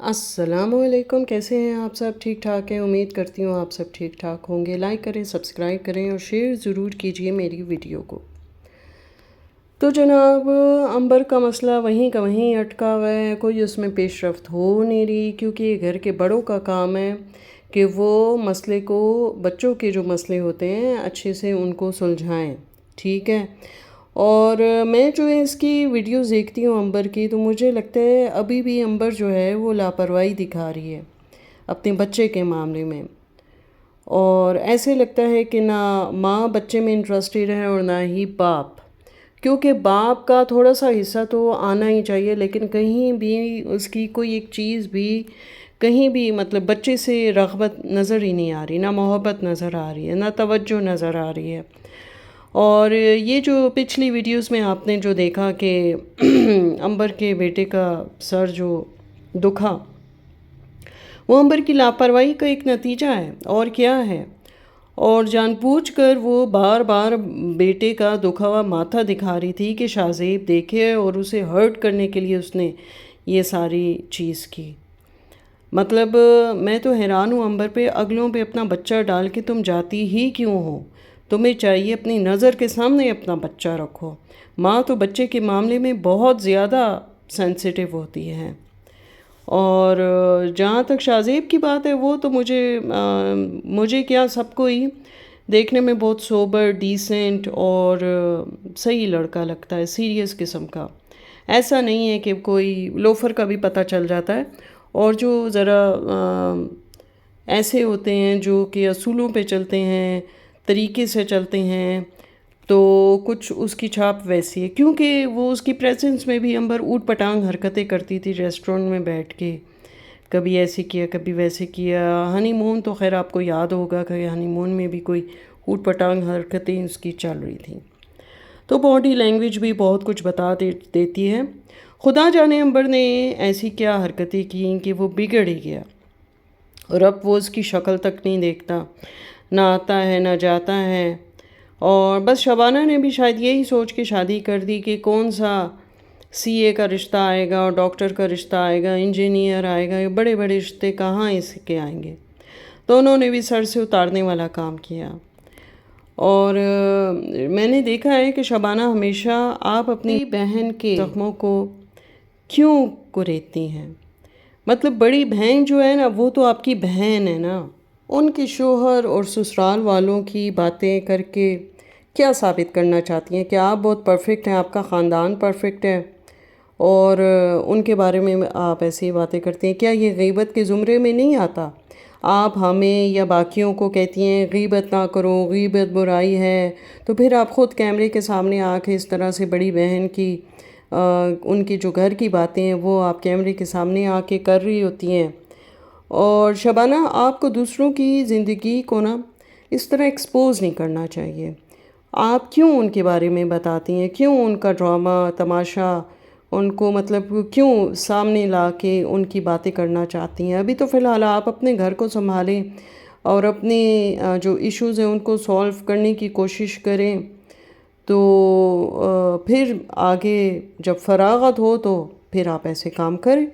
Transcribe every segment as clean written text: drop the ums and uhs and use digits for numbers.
السلام علیکم، کیسے ہیں آپ سب؟ ٹھیک ٹھاک ہیں؟ امید کرتی ہوں آپ سب ٹھیک ٹھاک ہوں گے۔ لائک کریں، سبسکرائب کریں اور شیئر ضرور کیجئے میری ویڈیو کو۔ تو جناب، عنبر کا مسئلہ وہیں کا وہیں اٹکا ہوا ہے، کوئی اس میں پیش رفت ہو نہیں رہی، کیونکہ یہ گھر کے بڑوں کا کام ہے کہ وہ مسئلے کو، بچوں کے جو مسئلے ہوتے ہیں اچھے سے ان کو سلجھائیں، ٹھیک ہے۔ اور میں جو ہے اس کی ویڈیوز دیکھتی ہوں عنبر کی، تو مجھے لگتا ہے ابھی بھی عنبر جو ہے وہ لاپرواہی دکھا رہی ہے اپنے بچے کے معاملے میں، اور ایسے لگتا ہے کہ نہ ماں بچے میں انٹرسٹڈ ہے اور نہ ہی باپ، کیونکہ باپ کا تھوڑا سا حصہ تو آنا ہی چاہیے، لیکن کہیں بھی اس کی کوئی ایک چیز بھی کہیں بھی مطلب بچے سے رغبت نظر ہی نہیں آ رہی، نہ محبت نظر آ رہی ہے، نہ توجہ نظر آ رہی ہے۔ اور یہ جو پچھلی ویڈیوز میں آپ نے جو دیکھا کہ عنبر کے بیٹے کا سر جو دکھا، وہ عنبر کی لاپرواہی کا ایک نتیجہ ہے، اور کیا ہے۔ اور جان بوجھ کر وہ بار بار بیٹے کا دکھا ہوا ماتھا دکھا رہی تھی کہ شاہ زیب دیکھے، اور اسے ہرٹ کرنے کے لیے اس نے یہ ساری چیز کی۔ مطلب میں تو حیران ہوں عنبر پہ، اگلوں پہ اپنا بچہ ڈال کے تم جاتی ہی کیوں ہو؟ تمہیں چاہیے اپنی نظر کے سامنے اپنا بچہ رکھو۔ ماں تو بچے کے معاملے میں بہت زیادہ سینسیٹیو ہوتی ہے۔ اور جہاں تک شاہ زیب کی بات ہے، وہ تو مجھے کیا سب کو ہی دیکھنے میں بہت سوبر، ڈیسنٹ اور صحیح لڑکا لگتا ہے، سیریس قسم کا۔ ایسا نہیں ہے کہ کوئی لوفر کا بھی پتہ چل جاتا ہے، اور جو ذرا ایسے ہوتے ہیں جو کہ اصولوں پہ چلتے ہیں، طریقے سے چلتے ہیں، تو کچھ اس کی چھاپ ویسی ہے، کیونکہ وہ اس کی پریزنس میں بھی عنبر اوٹ پٹانگ حرکتیں کرتی تھی ریسٹورنٹ میں بیٹھ کے، کبھی ایسے کیا کبھی ویسے کیا۔ ہنی مون تو خیر آپ کو یاد ہوگا کہ ہنی مون میں بھی کوئی اوٹ پٹانگ حرکتیں اس کی چل رہی تھیں، تو باڈی لینگویج بھی بہت کچھ بتا دیتی ہے۔ خدا جانے عنبر نے ایسی کیا حرکتیں کیں کہ وہ بگڑ ہی گیا، اور اب وہ اس کی شکل تک نہیں دیکھتا، نہ آتا ہے نہ جاتا ہے۔ اور بس شبانہ نے بھی شاید یہی سوچ کے شادی کر دی کہ کون سا سی اے کا رشتہ آئے گا اور ڈاکٹر کا رشتہ آئے گا، انجینئر آئے گا، یہ بڑے بڑے رشتے کہاں اس کے آئیں گے۔ تو انہوں نے بھی سر سے اتارنے والا کام کیا۔ اور میں نے دیکھا ہے کہ شبانہ ہمیشہ آپ اپنی بہن کے زخموں کو کیوں کریدتی ہیں؟ مطلب بڑی بہن جو ہے نا، وہ تو آپ کی بہن ہے نا، ان کے شوہر اور سسرال والوں کی باتیں کر کے کیا ثابت کرنا چاہتی ہیں؟ کہ آپ بہت پرفیکٹ ہیں، آپ کا خاندان پرفیکٹ ہے، اور ان کے بارے میں آپ ایسی باتیں کرتی ہیں؟ کیا یہ غیبت کے زمرے میں نہیں آتا؟ آپ ہمیں یا باقیوں کو کہتی ہیں غیبت نہ کرو، غیبت برائی ہے، تو پھر آپ خود کیمرے کے سامنے آ کے اس طرح سے بڑی بہن کی ان کی جو گھر کی باتیں ہیں وہ آپ کیمرے کے سامنے آ کے کر رہی ہوتی ہیں۔ اور شبانہ، آپ کو دوسروں کی زندگی کو نا اس طرح ایکسپوز نہیں کرنا چاہیے۔ آپ کیوں ان کے بارے میں بتاتی ہیں؟ کیوں ان کا ڈرامہ تماشا ان کو مطلب کیوں سامنے لا کے ان کی باتیں کرنا چاہتی ہیں؟ ابھی تو فی الحال آپ اپنے گھر کو سنبھالیں اور اپنے جو ایشوز ہیں ان کو سولو کرنے کی کوشش کریں، تو پھر آگے جب فراغت ہو تو پھر آپ ایسے کام کریں۔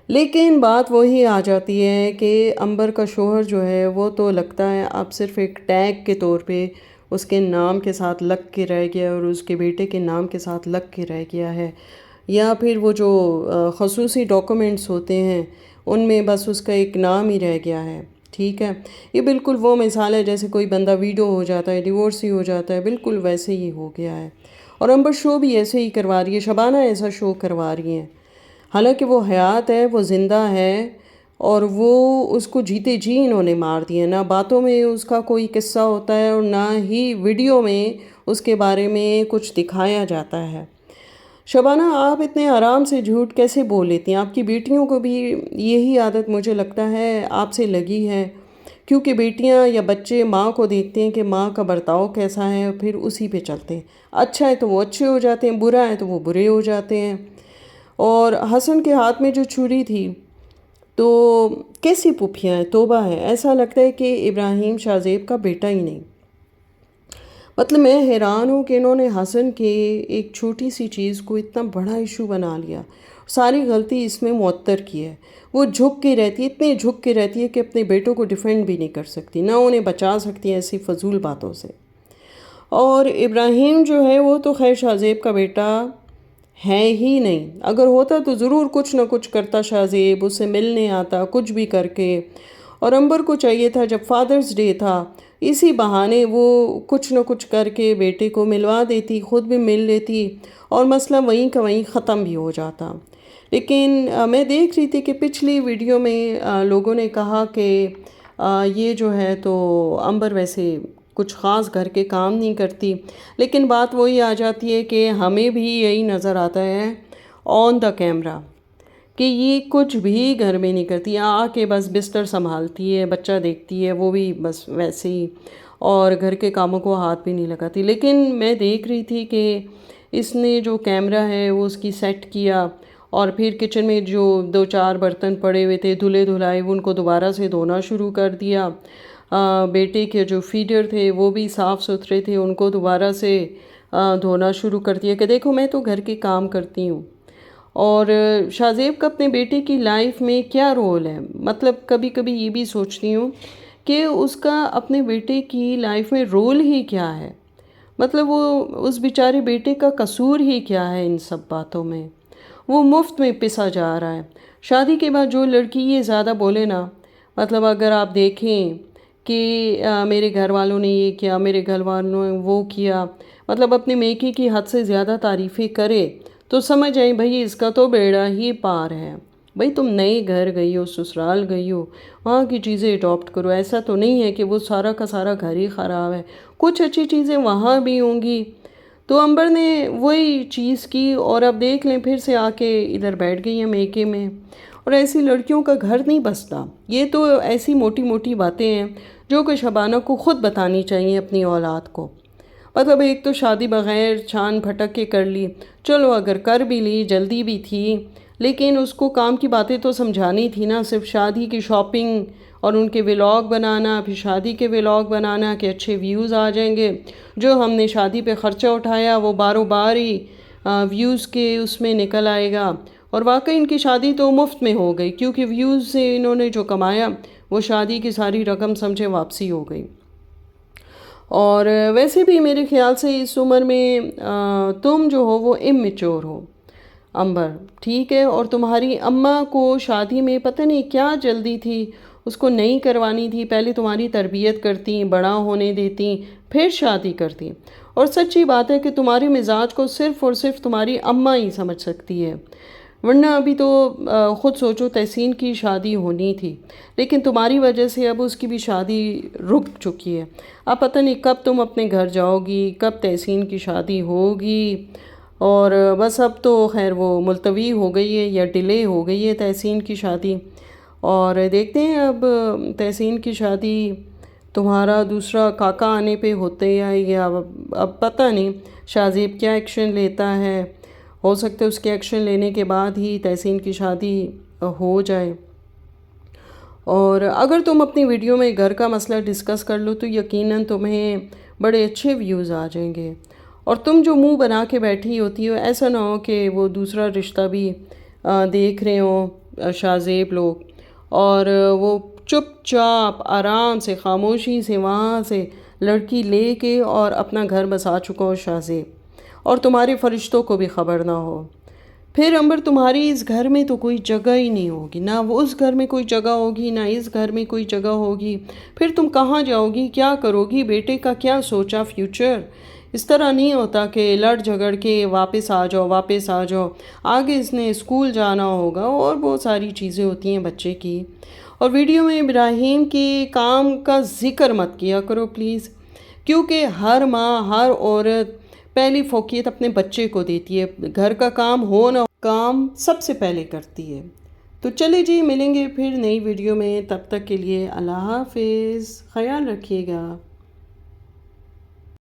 لیکن بات وہی آ جاتی ہے کہ عنبر کا شوہر جو ہے وہ تو لگتا ہے اب صرف ایک ٹیگ کے طور پہ اس کے نام کے ساتھ لگ کے رہ گیا، اور اس کے بیٹے کے نام کے ساتھ لگ کے رہ گیا ہے، یا پھر وہ جو خصوصی ڈاکومنٹس ہوتے ہیں ان میں بس اس کا ایک نام ہی رہ گیا ہے، ٹھیک ہے۔ یہ بالکل وہ مثال ہے جیسے کوئی بندہ ویڈو ہو جاتا ہے، ڈیورس ہی ہو جاتا ہے، بالکل ویسے ہی ہو گیا ہے۔ اور عنبر شو بھی ایسے ہی کروا رہی ہے، شبانہ ایسا شو کروا رہی ہیں، حالانکہ وہ حیات ہے، وہ زندہ ہے، اور وہ اس کو جیتے جی انہوں نے مار دیا۔ نہ باتوں میں اس کا کوئی قصہ ہوتا ہے، اور نہ ہی ویڈیو میں اس کے بارے میں کچھ دکھایا جاتا ہے۔ شبانہ، آپ اتنے آرام سے جھوٹ کیسے بول لیتی ہیں؟ آپ کی بیٹیوں کو بھی یہی عادت مجھے لگتا ہے آپ سے لگی ہے، کیونکہ بیٹیاں یا بچے ماں کو دیکھتے ہیں کہ ماں کا برتاؤ کیسا ہے، پھر اسی پہ چلتے ہیں۔ اچھا ہے تو وہ اچھے ہو جاتے ہیں، برا ہے تو وہ برے ہو جاتے ہیں۔ اور حسن کے ہاتھ میں جو چھری تھی، تو کیسی پوپھیاں ہیں، توبہ ہے، ایسا لگتا ہے کہ ابراہیم شاہ زیب کا بیٹا ہی نہیں۔ مطلب میں حیران ہوں کہ انہوں نے حسن کے ایک چھوٹی سی چیز کو اتنا بڑا ایشو بنا لیا، ساری غلطی اس میں معطر کی ہے۔ وہ جھک کے رہتی ہے، اتنے جھک کے رہتی ہے کہ اپنے بیٹوں کو ڈیفینڈ بھی نہیں کر سکتی، نہ انہیں بچا سکتی ہے ایسی فضول باتوں سے۔ اور ابراہیم جو ہے وہ تو خیر شاہ زیب کا بیٹا ہے ہی نہیں، اگر ہوتا تو ضرور کچھ نہ کچھ کرتا شاہ زیب، اس سے ملنے آتا کچھ بھی کر کے۔ اور امبر کو چاہیے تھا جب فادرز ڈے تھا اسی بہانے وہ کچھ نہ کچھ کر کے بیٹے کو ملوا دیتی، خود بھی مل لیتی اور مسئلہ وہیں کا وہیں ختم بھی ہو جاتا۔ لیکن میں دیکھ رہی تھی کہ پچھلی ویڈیو میں لوگوں نے کہا کہ یہ جو ہے تو امبر ویسے کچھ خاص گھر کے کام نہیں کرتی، لیکن بات وہی آ جاتی ہے کہ ہمیں بھی یہی نظر آتا ہے آن دا کیمرہ کہ یہ کچھ بھی گھر میں نہیں کرتی، آ کے بس بستر سنبھالتی ہے، بچہ دیکھتی ہے، وہ بھی بس ویسے ہی، اور گھر کے کاموں کو ہاتھ بھی نہیں لگاتی۔ لیکن میں دیکھ رہی تھی کہ اس نے جو کیمرہ ہے وہ اس کی سیٹ کیا، اور پھر کچن میں جو 2-4 برتن پڑے ہوئے تھے دھلے دھلائے ان کو دوبارہ سے دھونا شروع کر دیا۔ بیٹے کے جو فیڈر تھے وہ بھی صاف ستھرے تھے، ان کو دوبارہ سے دھونا شروع کر دیا کہ دیکھو میں تو گھر کے کام کرتی ہوں۔ اور شاہ زیب کا اپنے بیٹے کی لائف میں کیا رول ہے؟ مطلب کبھی کبھی یہ بھی سوچتی ہوں کہ اس کا اپنے بیٹے کی لائف میں رول ہی کیا ہے، مطلب وہ اس بیچارے بیٹے کا قصور ہی کیا ہے ان سب باتوں میں؟ وہ مفت میں پسا جا رہا ہے۔ شادی کے بعد جو لڑکی یہ زیادہ بولے نا، مطلب اگر آپ دیکھیں کہ میرے گھر والوں نے یہ کیا، میرے گھر والوں نے وہ کیا، مطلب اپنے میکے کی حد سے زیادہ تعریفیں کرے تو سمجھ آئیں بھئی اس کا تو بیڑا ہی پار ہے۔ بھئی تم نئے گھر گئی ہو، سسرال گئی ہو، وہاں کی چیزیں اڈاپٹ کرو، ایسا تو نہیں ہے کہ وہ سارا کا سارا گھر ہی خراب ہے، کچھ اچھی چیزیں وہاں بھی ہوں گی۔ تو امبر نے وہی چیز کی، اور اب دیکھ لیں پھر سے آ کے ادھر بیٹھ گئی ہیں میکے میں۔ اور ایسی لڑکیوں کا گھر نہیں بستا، یہ تو ایسی موٹی موٹی باتیں ہیں جو کہ شبانہ کو خود بتانی چاہیے اپنی اولاد کو۔ مطلب ایک تو شادی بغیر چھان پھٹک کے کر لی، چلو اگر کر بھی لی جلدی بھی تھی، لیکن اس کو کام کی باتیں تو سمجھانی تھی نا، صرف شادی کی شاپنگ اور ان کے ولاگ بنانا، پھر شادی کے ولاگ بنانا کہ اچھے ویوز آ جائیں گے، جو ہم نے شادی پہ خرچہ اٹھایا وہ باروں بار ہی ویوز کے اس میں نکل آئے گا۔ اور واقعی ان کی شادی تو مفت میں ہو گئی، کیونکہ ویوز سے انہوں نے جو کمایا وہ شادی کی ساری رقم سمجھے واپسی ہو گئی۔ اور ویسے بھی میرے خیال سے اس عمر میں تم جو ہو وہ اممیچور ہو امبر، ٹھیک ہے؟ اور تمہاری اماں کو شادی میں پتہ نہیں کیا جلدی تھی، اس کو نہیں کروانی تھی، پہلے تمہاری تربیت کرتی، بڑا ہونے دیتی، پھر شادی کرتی۔ اور سچی بات ہے کہ تمہارے مزاج کو صرف اور صرف تمہاری اماں ہی سمجھ سکتی ہے، ورنہ ابھی تو خود سوچو تحسین کی شادی ہونی تھی، لیکن تمہاری وجہ سے اب اس کی بھی شادی رک چکی ہے۔ اب پتہ نہیں کب تم اپنے گھر جاؤ گی، کب تحسین کی شادی ہوگی، اور بس اب تو خیر وہ ملتوی ہو گئی ہے یا ڈیلے ہو گئی ہے تحسین کی شادی۔ اور دیکھتے ہیں اب تحسین کی شادی تمہارا دوسرا کاکا آنے پہ ہوتے یا اب پتہ نہیں شاہ زیب کیا ایکشن لیتا ہے، ہو سکتا ہے اس کے ایکشن لینے کے بعد ہی تحسین کی شادی ہو جائے۔ اور اگر تم اپنی ویڈیو میں گھر کا مسئلہ ڈسکس کر لو تو یقیناً تمہیں بڑے اچھے ویوز آ جائیں گے، اور تم جو منہ بنا کے بیٹھی ہوتی ہو ایسا نہ ہو کہ وہ دوسرا رشتہ بھی دیکھ رہے ہوں شاہ زیب لوگ، اور وہ چپ چاپ آرام سے خاموشی سے وہاں سے لڑکی لے کے اور اپنا گھر بسا چکا ہو شاہ زیب، اور تمہارے فرشتوں کو بھی خبر نہ ہو۔ پھر امبر تمہاری اس گھر میں تو کوئی جگہ ہی نہیں ہوگی، نہ وہ اس گھر میں کوئی جگہ ہوگی نہ اس گھر میں کوئی جگہ ہوگی، پھر تم کہاں جاؤ گی، کیا کرو گی، بیٹے کا کیا سوچا فیوچر؟ اس طرح نہیں ہوتا کہ لڑ جھگڑ کے واپس آ جاؤ واپس آ جاؤ، آگے اس نے اسکول جانا ہوگا اور بہت ساری چیزیں ہوتی ہیں بچے کی۔ اور ویڈیو میں ابراہیم کے کام کا ذکر مت کیا کرو پلیز، کیونکہ ہر ماں ہر عورت پہلی فوقیت اپنے بچے کو دیتی ہے، گھر کا کام ہو نہ ہو کام سب سے پہلے کرتی ہے۔ تو چلے جی ملیں گے پھر نئی ویڈیو میں، تب تک کے لیے اللہ حافظ، خیال رکھیے گا۔